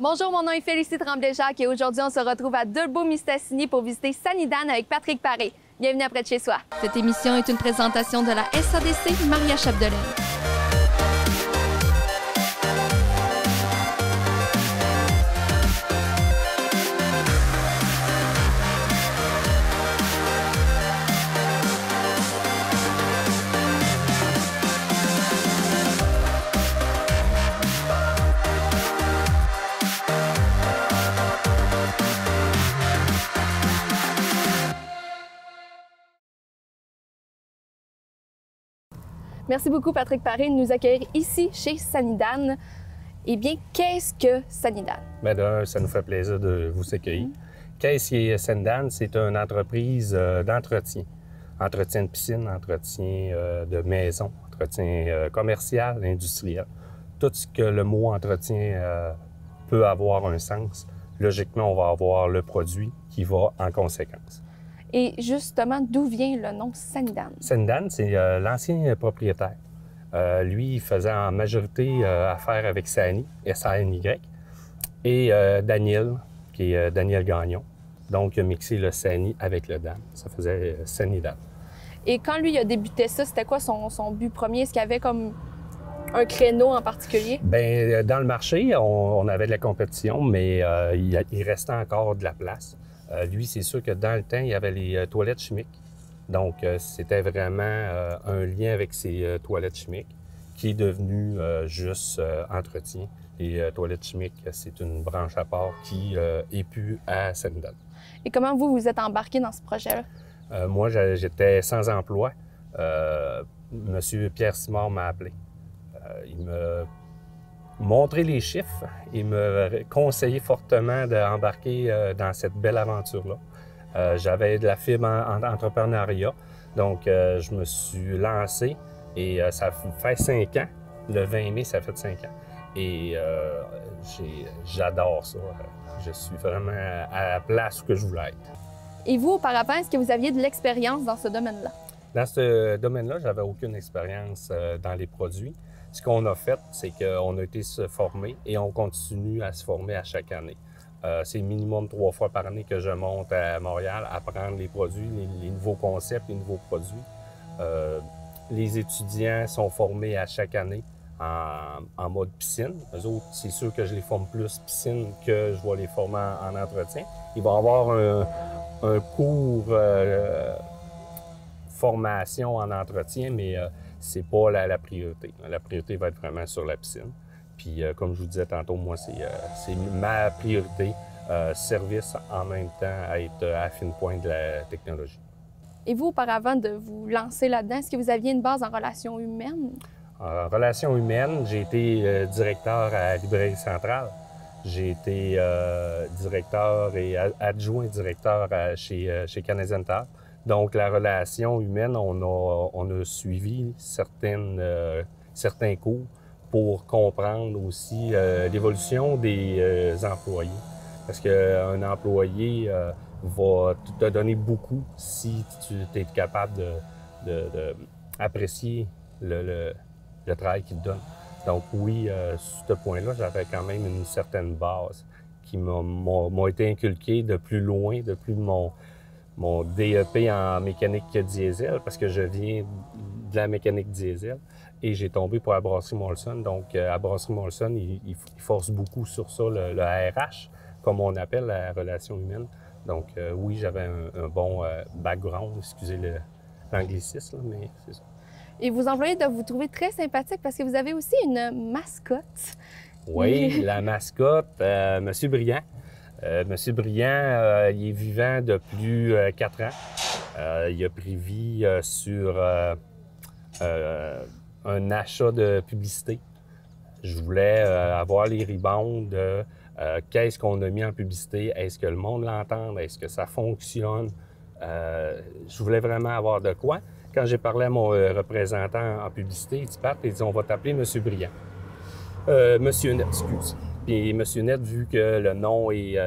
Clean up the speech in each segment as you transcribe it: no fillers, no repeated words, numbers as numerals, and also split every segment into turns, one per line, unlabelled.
Bonjour, mon nom est Félicie Tremblay-Jacques et aujourd'hui, on se retrouve à Dolbeau-Mistassini pour visiter Sanidane avec Patrick Paré. Bienvenue à Près de chez soi. Cette émission est une présentation de la SADC Maria Chapdelaine. Merci beaucoup, Patrick Paré, de nous accueillir ici, chez Sanidane. Eh bien, qu'est-ce que Sanidane?
Bien, d'un, ça nous fait plaisir de vous accueillir. Qu'est-ce qui est Sanidane? C'est une entreprise d'entretien. Entretien de piscine, entretien de maison, entretien commercial, industriel. Tout ce que le mot entretien peut avoir un sens, logiquement, on va avoir le produit qui va en conséquence.
Et justement, d'où vient le nom Sanidane?
Sanidane, c'est l'ancien propriétaire. Lui, il faisait en majorité affaire avec Sani, S-A-N-Y, et Daniel, qui est Daniel Gagnon. Donc, il a mixé le Sani avec le Dan. Ça faisait Sanidane.
Et quand lui a débuté ça, c'était quoi son but premier? Est-ce qu'il y avait comme un créneau en particulier?
Bien, dans le marché, on avait de la compétition, mais il restait encore de la place. Lui, c'est sûr que dans le temps, il y avait les toilettes chimiques. Donc, c'était vraiment un lien avec ces toilettes chimiques qui est devenu juste entretien. Les toilettes chimiques, c'est une branche à part qui est plus à Sanidane.
Et comment vous êtes embarqué dans ce projet-là?
Moi, j'étais sans emploi. Monsieur Pierre Simard m'a appelé. Il m'a montré les chiffres et me conseillé fortement d'embarquer dans cette belle aventure-là. J'avais de la fibre en entrepreneuriat, donc je me suis lancé et ça fait 5 ans. Le 20 mai, ça fait 5 ans. Et j'adore ça. Je suis vraiment à la place où je voulais être.
Et vous, auparavant, est-ce que vous aviez de l'expérience dans ce domaine-là?
Dans ce domaine-là, j'avais aucune expérience dans les produits. Ce qu'on a fait, c'est qu'on a été se former et on continue à se former à chaque année. C'est minimum 3 fois par année que je monte à Montréal, apprendre les produits, les nouveaux concepts, les nouveaux produits. Les étudiants sont formés à chaque année en mode piscine. Eux autres, c'est sûr que je les forme plus piscine que je vais les former en entretien. Il va y avoir un cours formation en entretien, mais c'est pas la priorité. La priorité va être vraiment sur la piscine. Puis, comme je vous disais tantôt, moi, c'est ma priorité, service en même temps à être à la fine pointe de la technologie.
Et vous, auparavant de vous lancer là-dedans, est-ce que vous aviez une base en relations humaines?
En relations humaines, j'ai été directeur à la Librairie Centrale. J'ai été directeur et adjoint directeur chez Canadian Tire. Donc, la relation humaine, on a suivi certains cours pour comprendre aussi l'évolution des employés. Parce qu'un employé va te donner beaucoup si tu es capable d'apprécier le travail qu'il te donne. Donc oui, sur ce point-là, j'avais quand même une certaine base qui m'a été inculquée de plus loin, depuis mon DEP en mécanique diesel, parce que je viens de la mécanique diesel et j'ai tombé pour la brasserie Molson. Donc, à brasserie Molson, il force beaucoup sur ça, le RH, comme on appelle la relation humaine. Donc, oui, j'avais un bon background, excusez l'anglicisme, mais c'est ça.
Et vos employés doivent vous trouver très sympathique parce que vous avez aussi une mascotte.
Oui, la mascotte, Monsieur Briand. Monsieur Briand, il est vivant depuis 4 ans. Il a pris vie sur un achat de publicité. Je voulais avoir les rebounds de qu'est-ce qu'on a mis en publicité, est-ce que le monde l'entend, est-ce que ça fonctionne. Je voulais vraiment avoir de quoi. Quand j'ai parlé à mon représentant en publicité, il dit « Pat, il dit, on va t'appeler Monsieur Briand. Monsieur Net, excuse. Puis Monsieur Net, vu que le nom est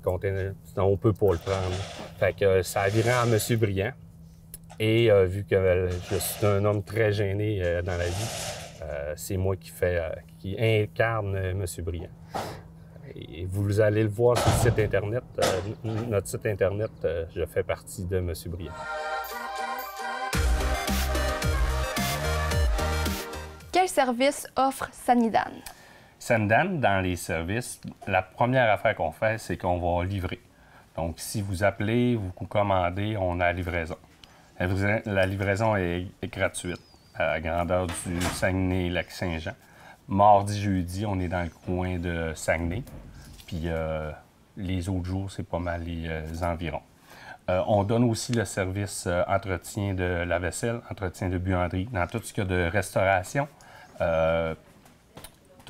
on peut pas le prendre. Fait que ça a viré en Monsieur Briand. Et vu que je suis un homme très gêné dans la vie, c'est moi qui incarne Monsieur Briand. Et vous allez le voir sur le site Internet. Notre site Internet, je fais partie de M. Briand.
Quel service offre Sanidan?
Sanidan, dans les services, la première affaire qu'on fait, c'est qu'on va livrer. Donc, si vous appelez, vous commandez, on a la livraison. La livraison est gratuite à la grandeur du Saguenay-Lac-Saint-Jean. Mardi, jeudi, on est dans le coin de Saguenay. Puis les autres jours, c'est pas mal les environs. On donne aussi le service entretien de la vaisselle, entretien de buanderie, dans tout ce qu'il y a de restauration. Tu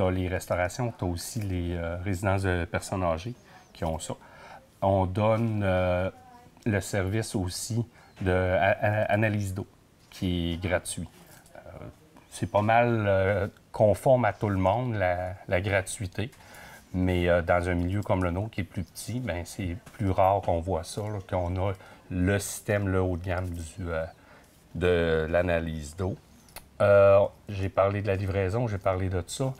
as les restaurations, tu as aussi les résidences de personnes âgées qui ont ça. On donne le service aussi d'analyse d'eau qui est gratuit. C'est pas mal conforme à tout le monde, la gratuité. Mais dans un milieu comme le nôtre, qui est plus petit, bien, c'est plus rare qu'on voit ça, là, qu'on a le système le haut de gamme de l'analyse d'eau. J'ai parlé de la livraison, j'ai parlé de ça.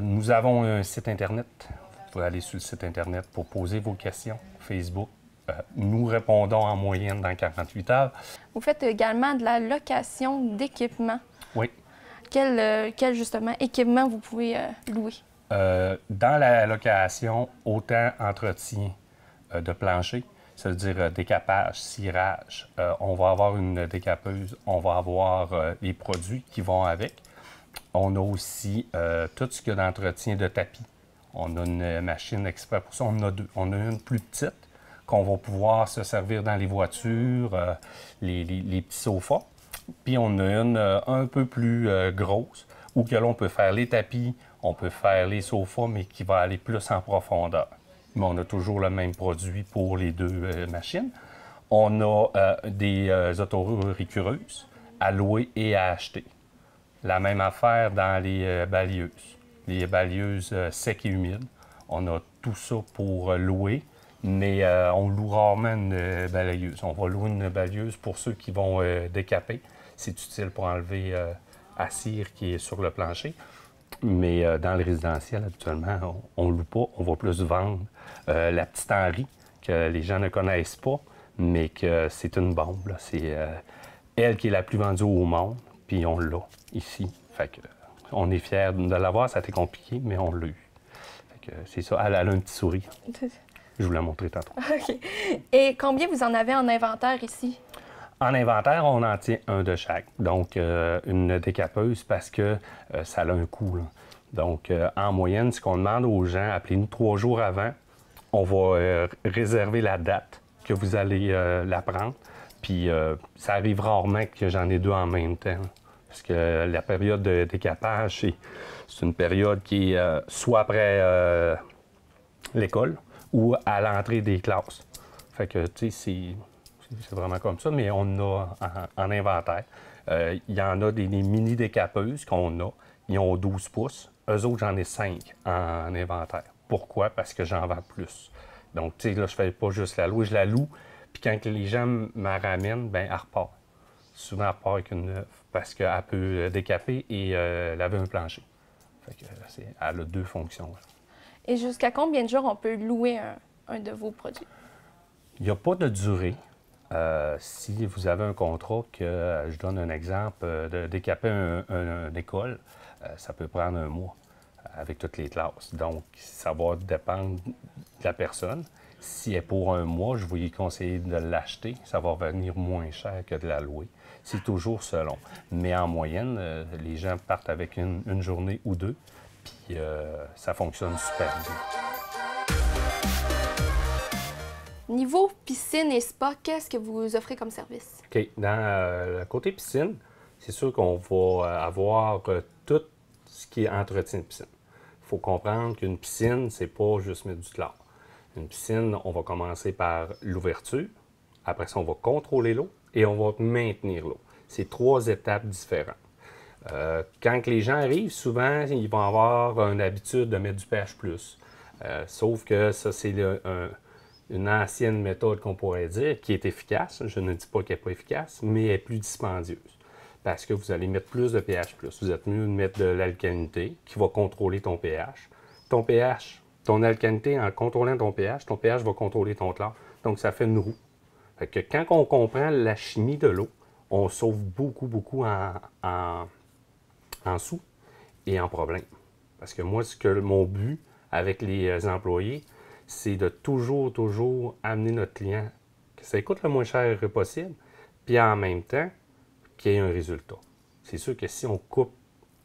Nous avons un site Internet. Vous pouvez aller sur le site Internet pour poser vos questions. Facebook. Nous répondons en moyenne dans 48 heures.
Vous faites également de la location d'équipements.
Oui.
Quel justement équipement vous pouvez louer?
Dans la location, autant entretien de plancher, c'est-à-dire décapage, cirage, on va avoir une décapeuse, on va avoir les produits qui vont avec. On a aussi tout ce qu'il y a d'entretien de tapis. On a une machine exprès pour ça. On en a deux. On a une plus petite qu'on va pouvoir se servir dans les voitures, les petits sofas. Puis on a une un peu plus grosse où que l'on peut faire les tapis, on peut faire les sofas, mais qui va aller plus en profondeur. Mais on a toujours le même produit pour les deux machines. On a des autorécureuses à louer et à acheter. La même affaire dans les balayeuses. Les balayeuses secs et humides. On a tout ça pour louer, mais on loue rarement une balayeuse. On va louer une balayeuse pour ceux qui vont décaper. C'est utile pour enlever la cire qui est sur le plancher. Mais dans le résidentiel, habituellement, on ne loue pas. On va plus vendre la petite Henri, que les gens ne connaissent pas, mais que c'est une bombe. C'est elle qui est la plus vendue au monde, puis on l'a ici. Fait que, on est fiers de l'avoir. Ça a été compliqué, mais on l'a eu. Fait que c'est ça. Elle a un petit sourire. Je vous l'ai montré tantôt.
OK. Et combien vous en avez en inventaire ici?
En inventaire, on en tient un de chaque. Donc, une décapeuse parce que ça a un coût. Là. Donc, en moyenne, ce qu'on demande aux gens, appelez-nous 3 jours avant. On va réserver la date que vous allez la prendre. Puis, ça arrive rarement que j'en ai deux en même temps. Parce que la période de décapage, c'est une période qui est soit après l'école ou à l'entrée des classes. Fait que, tu sais, c'est vraiment comme ça, mais on a en inventaire. Il y en a des mini décapeuses qu'on a. Ils ont 12 pouces. Eux autres, j'en ai 5 en inventaire. Pourquoi? Parce que j'en vends plus. Donc, tu sais, là, je fais pas juste la louer, je la loue. Puis quand les gens me ramènent, bien, elle repart. Souvent, elle repart avec une neuve parce qu'elle peut décaper et laver un plancher. Fait que elle a deux fonctions. Là.
Et jusqu'à combien de jours on peut louer un de vos produits?
Il n'y a pas de durée. Si vous avez un contrat que, je donne un exemple, de décaper une école, ça peut prendre un mois avec toutes les classes. Donc, ça va dépendre de la personne. Si elle est pour un mois, je vais lui conseiller de l'acheter. Ça va revenir moins cher que de la louer. C'est toujours selon. Mais en moyenne, les gens partent avec une journée ou deux, puis ça fonctionne super bien.
Niveau piscine et spa, qu'est-ce que vous offrez comme service?
OK. Dans le côté piscine, c'est sûr qu'on va avoir tout ce qui est entretien de piscine. Il faut comprendre qu'une piscine, c'est pas juste mettre du chlore. Une piscine, on va commencer par l'ouverture. Après ça, on va contrôler l'eau et on va maintenir l'eau. C'est 3 étapes différentes. Quand les gens arrivent, souvent, ils vont avoir une habitude de mettre du pH+. Sauf que ça, c'est une ancienne méthode qu'on pourrait dire, qui est efficace. Je ne dis pas qu'elle n'est pas efficace, mais elle est plus dispendieuse. Parce que vous allez mettre plus de pH+. Vous êtes mieux de mettre de l'alcalinité qui va contrôler ton pH. Ton pH ton alcalinité, en contrôlant ton pH va contrôler ton chlore. Donc, ça fait une roue. Fait que quand on comprend la chimie de l'eau, on sauve beaucoup, beaucoup en sous et en problème. Parce que moi, mon but avec les employés, c'est de toujours, toujours amener notre client que ça coûte le moins cher possible, puis en même temps, qu'il y ait un résultat. C'est sûr que si on coupe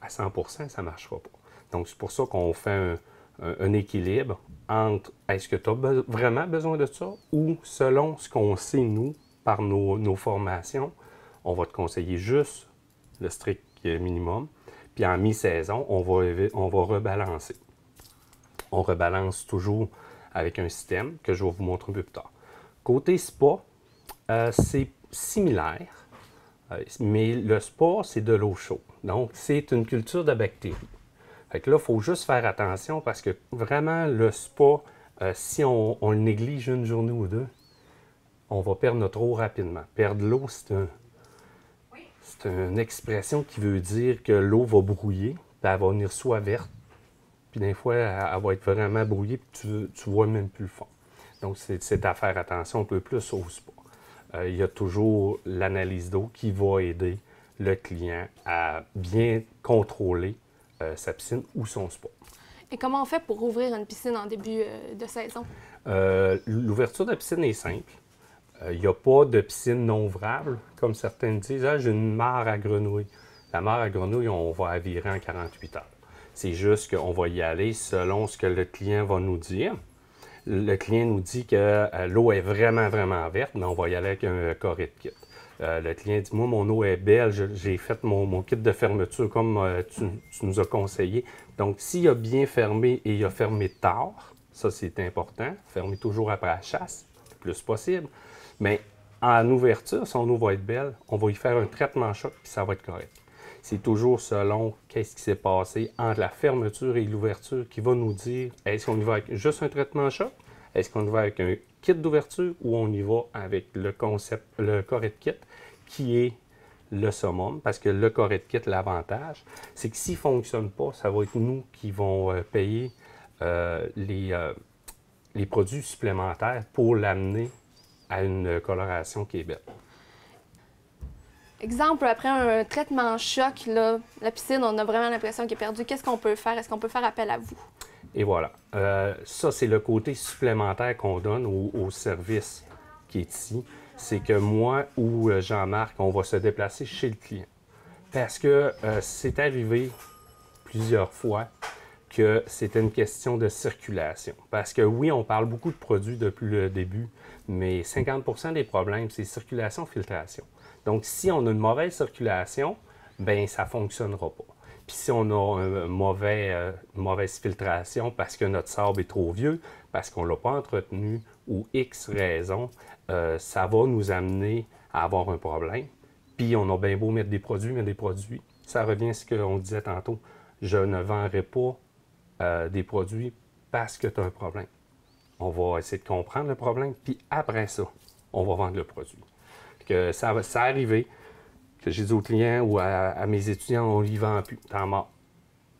à 100%, ça ne marchera pas. Donc, c'est pour ça qu'on fait un équilibre entre est-ce que tu as vraiment besoin de ça ou selon ce qu'on sait, nous, par nos formations, on va te conseiller juste le strict minimum. Puis en mi-saison, on va rebalancer. On rebalance toujours avec un système que je vais vous montrer un peu plus tard. Côté spa, c'est similaire, mais le spa, c'est de l'eau chaude. Donc, c'est une culture de bactéries. Fait que là, il faut juste faire attention parce que vraiment, le spa, si on le néglige une journée ou deux, on va perdre notre eau rapidement. Perdre l'eau, c'est une expression qui veut dire que l'eau va brouiller, puis elle va venir soit verte, puis des fois, elle va être vraiment brouillée, puis tu ne vois même plus le fond. Donc, c'est à faire attention un peu plus au spa. Il y a toujours l'analyse d'eau qui va aider le client à bien contrôler sa piscine ou son spa.
Et comment on fait pour ouvrir une piscine en début de saison?
L'ouverture de la piscine est simple. Il n'y a pas de piscine non ouvrable, comme certains disent. Ah, j'ai une mare à grenouilles. La mare à grenouilles, on va la virer en 48 heures. C'est juste qu'on va y aller selon ce que le client va nous dire. Le client nous dit que l'eau est vraiment, vraiment verte, mais on va y aller avec un Corette kit. Le client dit, moi, mon eau est belle, j'ai fait mon kit de fermeture comme tu nous as conseillé. Donc, s'il a bien fermé et il a fermé tard, ça, c'est important. Fermer toujours après la chasse, le plus possible. Mais en ouverture, son eau va être belle, on va y faire un traitement choc, puis ça va être correct. C'est toujours selon qu'est-ce qui s'est passé entre la fermeture et l'ouverture qui va nous dire est-ce qu'on y va avec juste un traitement choc, est-ce qu'on y va avec un kit d'ouverture ou on y va avec le concept, le Corette kit qui est le summum. Parce que le Corette kit, l'avantage, c'est que s'il ne fonctionne pas, ça va être nous qui vont payer les produits supplémentaires pour l'amener à une coloration qui est belle.
Exemple, après un traitement choc, là, la piscine, on a vraiment l'impression qu'elle est perdue. Qu'est-ce qu'on peut faire? Est-ce qu'on peut faire appel à vous?
Et voilà. Ça, c'est le côté supplémentaire qu'on donne au service qui est ici. C'est que moi ou Jean-Marc, on va se déplacer chez le client. Parce que c'est arrivé plusieurs fois que c'était une question de circulation. Parce que oui, on parle beaucoup de produits depuis le début, mais 50% des problèmes, c'est circulation-filtration. Donc, si on a une mauvaise circulation, bien, ça ne fonctionnera pas. Puis si on a une mauvaise filtration parce que notre sable est trop vieux, parce qu'on ne l'a pas entretenu ou X raison, ça va nous amener à avoir un problème. Puis on a bien beau mettre des produits, ça revient à ce qu'on disait tantôt. Je ne vendrai pas des produits parce que tu as un problème. On va essayer de comprendre le problème, puis après ça, on va vendre le produit. Que ça arriver que j'ai dit aux clients ou à mes étudiants, on ne y vend plus, temps mort.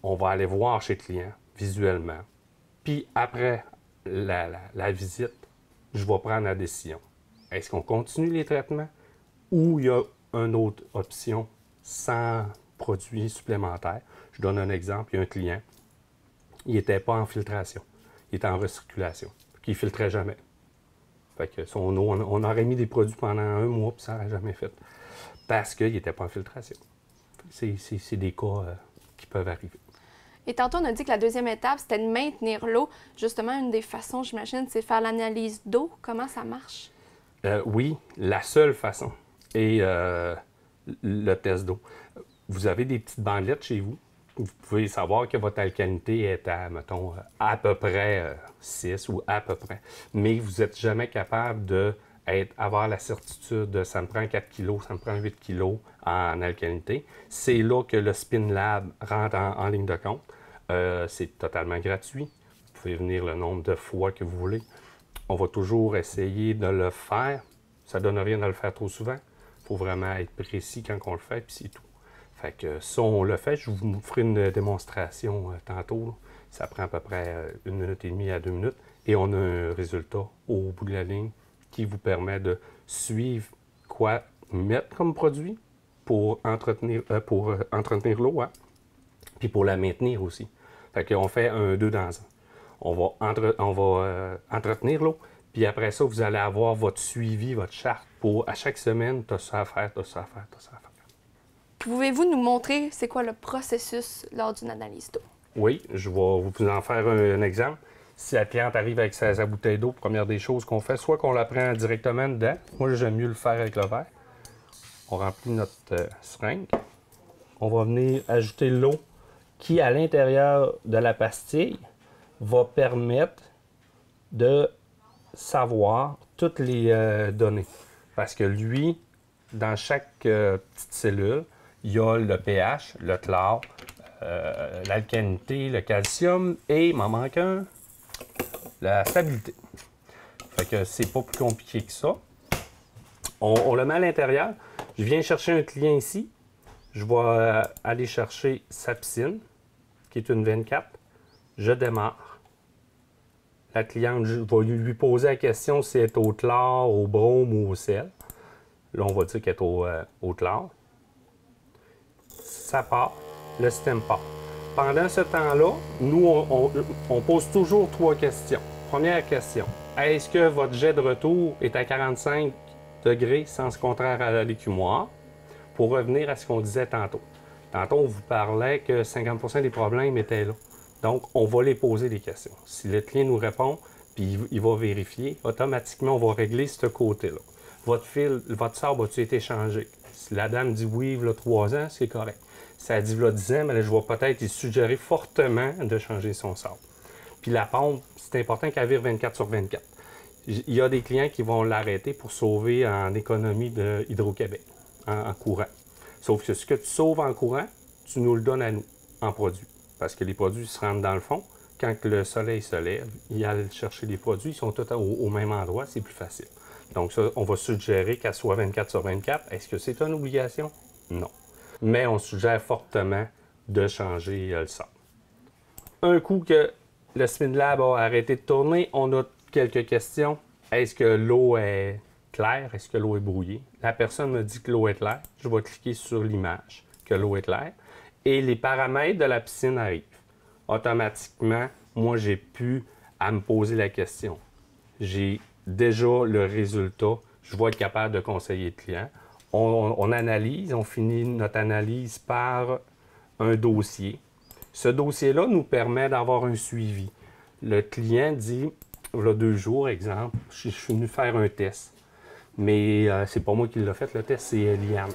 On va aller voir chez le client visuellement. Puis après la visite, je vais prendre la décision. Est-ce qu'on continue les traitements ou il y a une autre option sans produits supplémentaires? Je donne un exemple. Il y a un client, il n'était pas en filtration, il était en recirculation. Il ne filtrait jamais. Fait que son eau, on aurait mis des produits pendant un mois, puis ça n'aurait jamais fait. Parce qu'il n'était pas en filtration. C'est des cas qui peuvent arriver.
Et tantôt, on a dit que la deuxième étape, c'était de maintenir l'eau. Justement, une des façons, j'imagine, c'est de faire l'analyse d'eau. Comment ça marche?
Oui, la seule façon est le test d'eau. Vous avez des petites bandelettes chez vous. Vous pouvez savoir que votre alcalinité est à, mettons, à peu près 6 ou à peu près. Mais vous n'êtes jamais capable avoir la certitude de ça me prend 4 kg, ça me prend 8 kg en alcalinité. C'est là que le Spin Lab rentre en ligne de compte. C'est totalement gratuit. Vous pouvez venir le nombre de fois que vous voulez. On va toujours essayer de le faire. Ça ne donne rien de le faire trop souvent. Il faut vraiment être précis quand on le fait, puis c'est tout. Fait que ça, on le fait. Je vous ferai une démonstration tantôt. Ça prend à peu près 1 minute et demie à 2 minutes et on a un résultat au bout de la ligne qui vous permet de suivre quoi mettre comme produit pour entretenir l'eau, hein, puis pour la maintenir aussi. Fait qu'on fait un 2 dans 1. On va entretenir l'eau, puis après ça, vous allez avoir votre suivi, votre charte pour à chaque semaine, tu as ça à faire, tu as ça à faire, tu as ça à faire.
Pouvez-vous nous montrer c'est quoi le processus lors d'une analyse d'eau?
Oui, je vais vous en faire un exemple. Si la cliente arrive avec sa bouteille d'eau, première des choses qu'on fait, soit qu'on la prend directement dedans. Moi, j'aime mieux le faire avec le verre. On remplit notre seringue. On va venir ajouter l'eau qui, à l'intérieur de la pastille, va permettre de savoir toutes les données. Parce que lui, dans chaque petite cellule, il y a le pH, le chlore, l'alcalinité, le calcium et, il m'en manque un, la stabilité. Fait que c'est pas plus compliqué que ça. On le met à l'intérieur. Je viens chercher un client ici. Je vais aller chercher sa piscine, qui est une 24. Je démarre. La cliente, je vais lui poser la question si elle est au chlore, au brome ou au sel. Là, on va dire qu'elle est au chlore. Ça part, le système part. Pendant ce temps-là, nous, on pose toujours 3 questions. Première question, est-ce que votre jet de retour est à 45 degrés, sens contraire à l'écumoire? Pour revenir à ce qu'on disait tantôt. Tantôt, on vous parlait que 50% des problèmes étaient là. Donc, on va les poser des questions. Si le client nous répond, puis il va vérifier, automatiquement, on va régler ce côté-là. Votre fil, votre sable a-t-il été changé? Si la dame dit oui, il y a 3 ans, c'est correct. Si elle dit il y a 10 ans, mais là, je vais peut-être lui suggérer fortement de changer son sable. Puis la pompe, c'est important qu'elle vire 24 sur 24. Il y a des clients qui vont l'arrêter pour sauver en économie de Hydro-Québec, en courant. Sauf que ce que tu sauves en courant, tu nous le donnes à nous, en produit. Parce que les produits se rendent dans le fond. Quand le soleil se lève, il allent chercher les produits, ils sont tous au même endroit, c'est plus facile. Donc ça, on va suggérer qu'elle soit 24 sur 24. Est-ce que c'est une obligation? Non. Mais on suggère fortement de changer le sable. Un coup que le SpinLab a arrêté de tourner, on a quelques questions. Est-ce que l'eau est claire? Est-ce que l'eau est brouillée? La personne me dit que l'eau est claire. Je vais cliquer sur l'image, que l'eau est claire. Et les paramètres de la piscine arrivent. Automatiquement, moi, j'ai pu à me poser la question. J'ai déjà le résultat. Je vais être capable de conseiller le client. On analyse, on finit notre analyse par un dossier. Ce dossier-là nous permet d'avoir un suivi. Le client dit, il y a 2 jours, exemple, je suis venu faire un test. Mais c'est pas moi qui l'ai fait, le test, c'est Liane.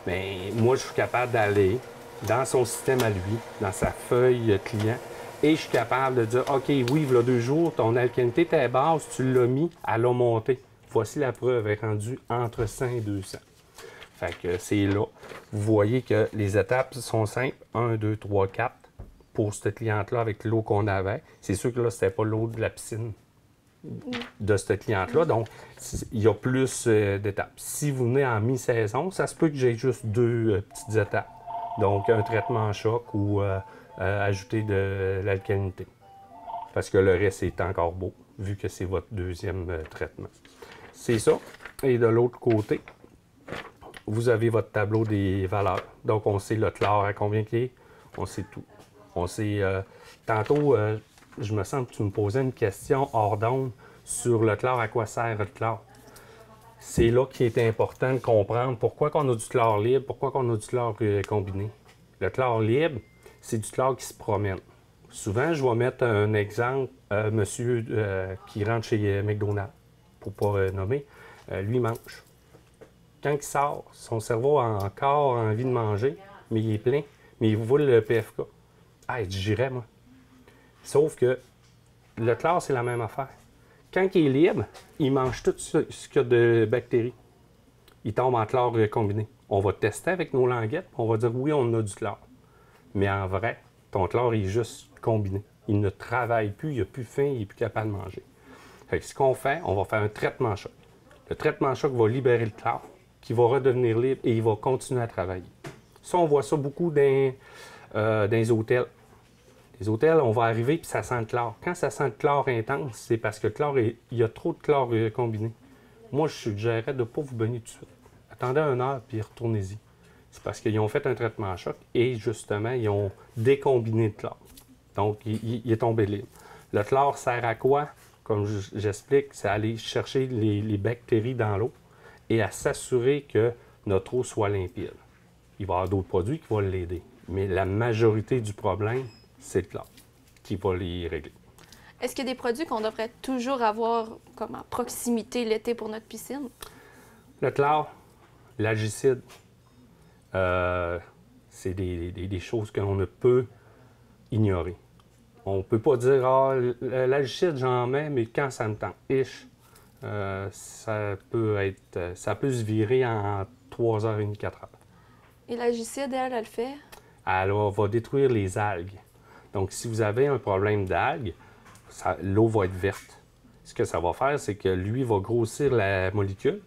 Mais moi, je suis capable d'aller dans son système à lui, dans sa feuille client, et je suis capable de dire, OK, oui, il y a 2 jours, ton alcalinité était basse, tu l'as mis, elle a monté. Voici la preuve, elle est rendue entre 100 et 200. Fait que c'est là. Vous voyez que les étapes sont simples. 1, 2, 3, 4 pour cette cliente-là avec l'eau qu'on avait. C'est sûr que là, c'était pas l'eau de la piscine de cette cliente-là. Donc, il y a plus d'étapes. Si vous venez en mi-saison, ça se peut que j'ai juste 2 petites étapes. Donc, un traitement en choc ou ajouter de l'alcalinité. Parce que le reste est encore beau, vu que c'est votre 2e traitement. C'est ça. Et de l'autre côté, vous avez votre tableau des valeurs. Donc, on sait le chlore à combien il est. On sait tout. On sait... tantôt, je me sens que tu me posais une question hors d'onde sur le chlore. À quoi sert le chlore? C'est là qu'il est important de comprendre pourquoi on a du chlore libre, pourquoi on a du chlore combiné. Le chlore libre, c'est du chlore qui se promène. Souvent, je vais mettre un exemple, monsieur qui rentre chez McDonald's, pour ne pas nommer, lui mange. Quand il sort, son cerveau a encore envie de manger, mais il est plein, mais il voit le PFK. Ah, il dit, j'irais, moi. Sauf que le chlore, c'est la même affaire. Quand il est libre, il mange tout ce qu'il y a de bactéries. Il tombe en chlore combiné. On va tester avec nos languettes, on va dire oui, on a du chlore. Mais en vrai, ton chlore est juste combiné. Il ne travaille plus, il n'a plus faim, il n'est plus capable de manger. Fait que ce qu'on fait, on va faire un traitement choc. Le traitement choc va libérer le chlore, qui va redevenir libre et il va continuer à travailler. Ça, on voit ça beaucoup dans les hôtels. Les hôtels, on va arriver puis ça sent le chlore. Quand ça sent le chlore intense, c'est parce que il y a trop de chlore combiné. Moi, je suggérerais de ne pas vous baigner tout de suite. Attendez 1 heure puis retournez-y. C'est parce qu'ils ont fait un traitement à choc et justement, ils ont décombiné le chlore. Donc, il est tombé libre. Le chlore sert à quoi? Comme j'explique, c'est aller chercher les bactéries dans l'eau et à s'assurer que notre eau soit limpide. Il va y avoir d'autres produits qui vont l'aider. Mais la majorité du problème, c'est le chlore qui va les régler.
Est-ce qu'il y a des produits qu'on devrait toujours avoir comme à proximité l'été pour notre piscine?
Le chlore, l'algicide, c'est des choses qu'on ne peut ignorer. On ne peut pas dire « Ah, l'algicide, j'en mets, mais quand ça me tente, ça peut se virer en 3h30, 4h. »
Et l'algicide, elle le fait?
Elle va détruire les algues. Donc, si vous avez un problème d'algues, l'eau va être verte. Ce que ça va faire, c'est que lui va grossir la molécule.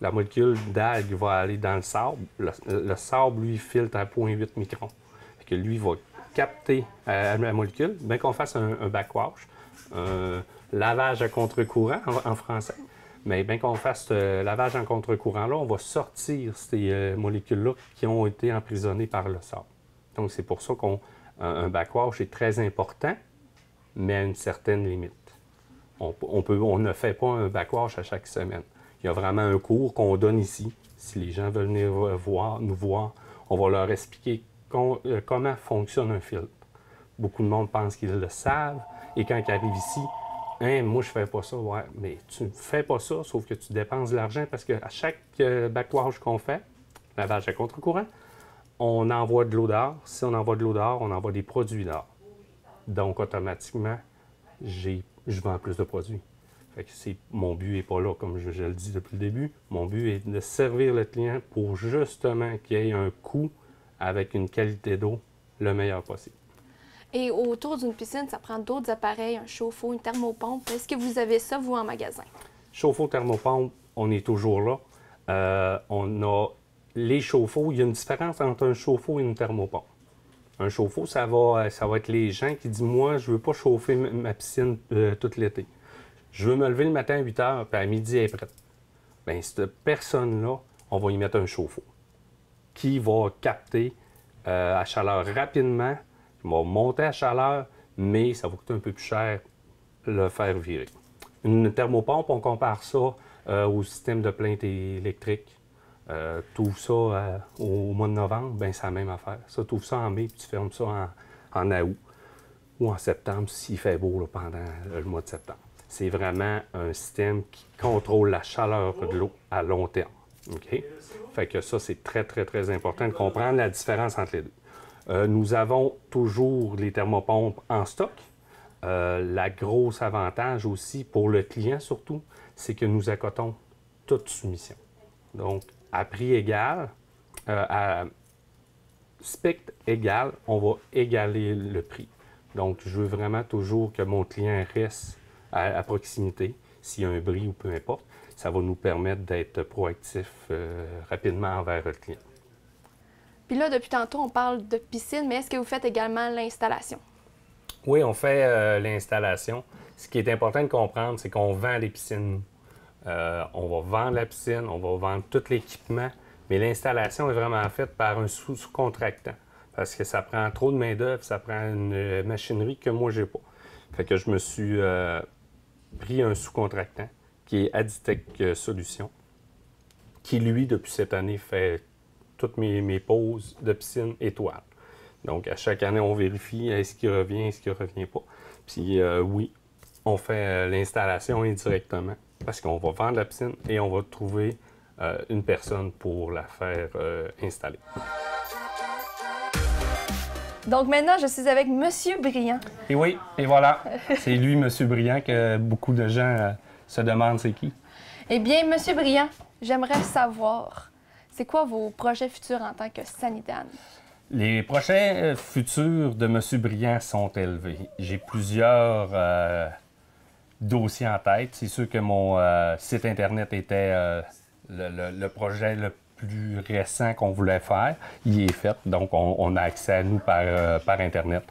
La molécule d'algue va aller dans le sable. Le sable, lui, filtre à 0,8 microns. Fait que lui va capter la molécule. Bien qu'on fasse un backwash, un lavage à contre-courant en français, mais bien qu'on fasse ce lavage en contre-courant-là, on va sortir ces molécules-là qui ont été emprisonnées par le sable. Donc, c'est pour ça qu'un backwash est très important, mais à une certaine limite. On ne fait pas un backwash à chaque semaine. Il y a vraiment un cours qu'on donne ici. Si les gens veulent venir nous voir, on va leur expliquer comment fonctionne un filtre. Beaucoup de monde pense qu'ils le savent, et quand ils arrivent ici, « Hein, moi, je fais pas ça. » Ouais, mais tu ne fais pas ça, sauf que tu dépenses de l'argent parce qu'à chaque backwash qu'on fait, lavage à contre-courant, on envoie de l'eau dehors. Si on envoie de l'eau dehors, on envoie des produits dehors. Donc, automatiquement, je vends plus de produits. Fait que mon but n'est pas là, comme je le dis depuis le début. Mon but est de servir le client pour justement qu'il y ait un coût avec une qualité d'eau le meilleur possible.
Et autour d'une piscine, ça prend d'autres appareils, un chauffe-eau, une thermopompe. Est-ce que vous avez ça, vous, en magasin?
Chauffe-eau, thermopompe, on est toujours là. On a les chauffe-eau. Il y a une différence entre un chauffe-eau et une thermopompe. Un chauffe-eau, ça va être les gens qui disent « Moi, je ne veux pas chauffer ma piscine tout l'été. Je veux me lever le matin à 8 h, puis à midi, elle est prête. » Bien, cette personne-là, on va y mettre un chauffe-eau qui va capter à chaleur rapidement, qui va monter à chaleur, mais ça va coûter un peu plus cher le faire virer. Une thermopompe, on compare ça au système de plainte électrique. Tu ouvres ça au mois de novembre, bien, c'est la même affaire. Ça, tu ouvres ça en mai, puis tu fermes ça en août ou en septembre, s'il fait beau là, pendant le mois de septembre. C'est vraiment un système qui contrôle la chaleur de l'eau à long terme. OK? Fait que ça, c'est très, très, très important de comprendre la différence entre les deux. Nous avons toujours les thermopompes en stock. La grosse avantage aussi, pour le client surtout, c'est que nous accotons toute soumission. Donc, à prix égal, à spectre égal, on va égaler le prix. Donc, je veux vraiment toujours que mon client reste à proximité, s'il y a un bris ou peu importe. Ça va nous permettre d'être proactif rapidement envers le client.
Puis là, depuis tantôt, on parle de piscine, mais est-ce que vous faites également l'installation?
Oui, on fait l'installation. Ce qui est important de comprendre, c'est qu'on vend les piscines. On va vendre la piscine, on va vendre tout l'équipement, mais l'installation est vraiment faite par un sous-contractant parce que ça prend trop de main-d'œuvre, ça prend une machinerie que moi, j'ai pas. Fait que je me suis pris un sous-contractant qui est Aditech Solutions, qui, lui, depuis cette année, fait toutes mes pauses de piscine étoile. Donc, à chaque année, on vérifie est-ce qu'il revient, est-ce qu'il ne revient pas. Puis, oui, on fait l'installation indirectement parce qu'on va vendre la piscine et on va trouver une personne pour la faire installer.
Donc maintenant, je suis avec Monsieur Briand.
Et oui, et voilà. C'est lui, Monsieur Briand, que beaucoup de gens se demandent c'est qui.
Eh bien, Monsieur Briand, j'aimerais savoir, c'est quoi vos projets futurs en tant que Sanidane?
Les projets futurs de M. Briand sont élevés. J'ai plusieurs dossiers en tête. C'est sûr que mon site Internet était le projet le plus récent qu'on voulait faire. Il est fait, donc on a accès à nous par Internet.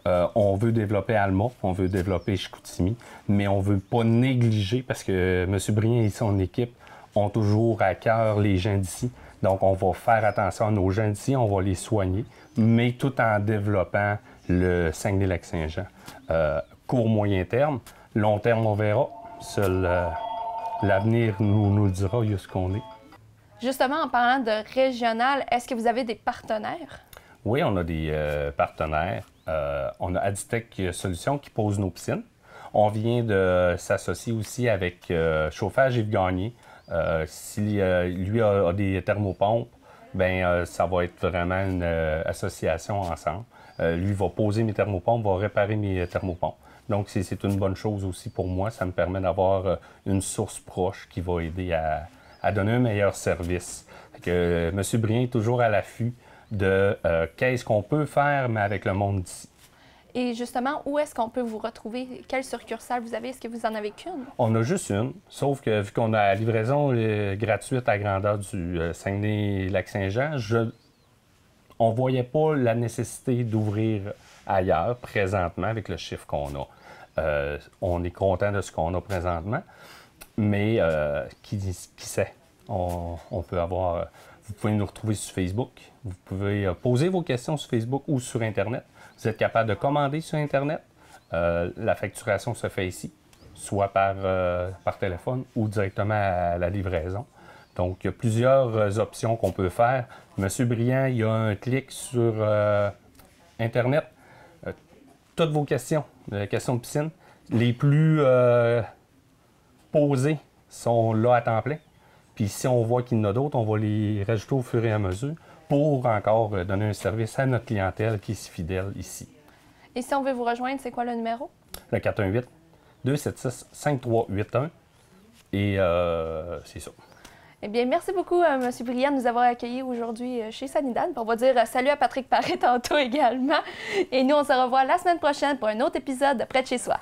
On veut développer Alma, on veut développer Chicoutimi, mais on ne veut pas négliger parce que M. Brien et son équipe ont toujours à cœur les gens d'ici. Donc, on va faire attention à nos gens d'ici, on va les soigner, mais tout en développant le Saguenay-Lac-Saint-Jean. Court, moyen terme. Long terme, on verra. Seul l'avenir nous le dira, il y a ce qu'on est.
Justement, en parlant de régional, est-ce que vous avez des partenaires?
Oui, on a des partenaires. On a Aditech Solutions qui pose nos piscines. On vient de s'associer aussi avec Chauffage Yves Gagné. Si lui a des thermopompes, bien, ça va être vraiment une association ensemble. Lui va poser mes thermopompes, va réparer mes thermopompes. Donc, c'est une bonne chose aussi pour moi. Ça me permet d'avoir une source proche qui va aider à donner un meilleur service. M. Brien est toujours à l'affût de qu'est-ce qu'on peut faire, mais avec le monde d'ici.
Et justement, où est-ce qu'on peut vous retrouver? Quelle succursale vous avez? Est-ce que vous en avez qu'une?
On a juste une, sauf que vu qu'on a la livraison gratuite à grandeur du Saguenay-Lac-Saint-Jean, on ne voyait pas la nécessité d'ouvrir ailleurs présentement avec le chiffre qu'on a. On est content de ce qu'on a présentement, mais qui sait? On peut avoir... Vous pouvez nous retrouver sur Facebook. Vous pouvez poser vos questions sur Facebook ou sur Internet. Vous êtes capable de commander sur Internet. La facturation se fait ici, soit par téléphone ou directement à la livraison. Donc, il y a plusieurs options qu'on peut faire. Monsieur Brien, il y a un clic sur Internet. Toutes vos questions, les questions de piscine, les plus posées sont là à temps plein. Puis si on voit qu'il y en a d'autres, on va les rajouter au fur et à mesure pour encore donner un service à notre clientèle qui est si fidèle ici.
Et si on veut vous rejoindre, c'est quoi le numéro?
Le 418-276-5381. Et c'est ça.
Eh bien, merci beaucoup, M. Brien, de nous avoir accueillis aujourd'hui chez Sanidane. On va dire salut à Patrick Paré tantôt également. Et nous, on se revoit la semaine prochaine pour un autre épisode de Près de chez soi.